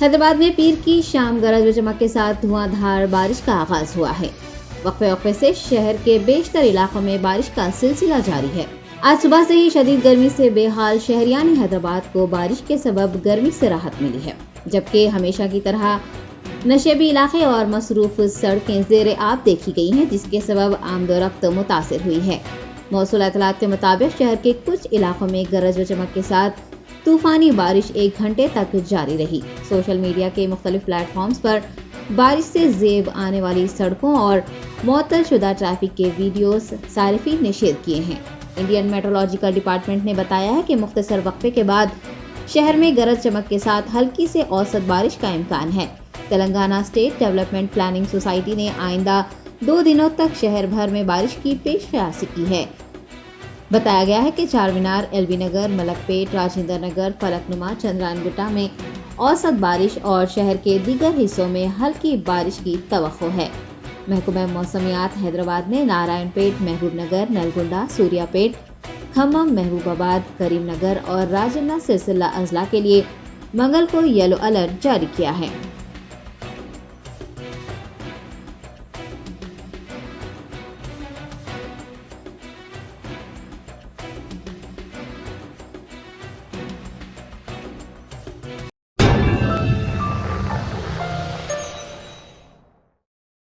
हैदराबाद में पीर की शाम गरज व चमक के साथ धुआंधार बारिश का आगाज हुआ है। वक्फे वक्फे से शहर के बेशतर इलाकों में बारिश का सिलसिला जारी है। आज सुबह से ही शदीद गर्मी से बेहाल शहरियान हैदराबाद को बारिश के सबब गर्मी से राहत मिली है, जबकि हमेशा की तरह नशेबी इलाके और मसरूफ सड़कें ज़ेर आब देखी गई हैं, जिसके सबब आमदोरफ्त मुतासिर हुई है। मौसूल इत्तलात के मुताबिक शहर के कुछ इलाकों में गरज व चमक के साथ तूफानी बारिश 1 घंटे तक जारी रही। सोशल मीडिया के मुख्तलिफ प्लेटफॉर्म्स पर बारिश से ज़ेब आने वाली सड़कों और मुअत्तल शुदा ट्रैफिक के वीडियोस सारिफीन ने शेयर किए हैं। इंडियन मेट्रोलॉजिकल डिपार्टमेंट ने बताया है कि मुख्तसर वक्फे के बाद शहर में गरज चमक के साथ हल्की से औसत बारिश का इम्कान है। Telangana state development planning society ने आइंदा 2 दिनों तक शहर भर में बारिश की पेशकश की है। बताया गया है कि चार मीनार, एलबी नगर, मलकपेट, राजेंद्र नगर, फलकनुमा, चंद्रानगुट्टा में औसत बारिश और शहर के दीगर हिस्सों में हल्की बारिश की तवक्को है। महकमा मौसमियात हैदराबाद ने नारायणपेट, महबूब नगर, नलगुंडा, सूर्यापेट, खम्मम, महबूबाबाद, करीम नगर और राजन्ना सिलसिला अजला के लिए मंगल को येलो अलर्ट जारी किया है।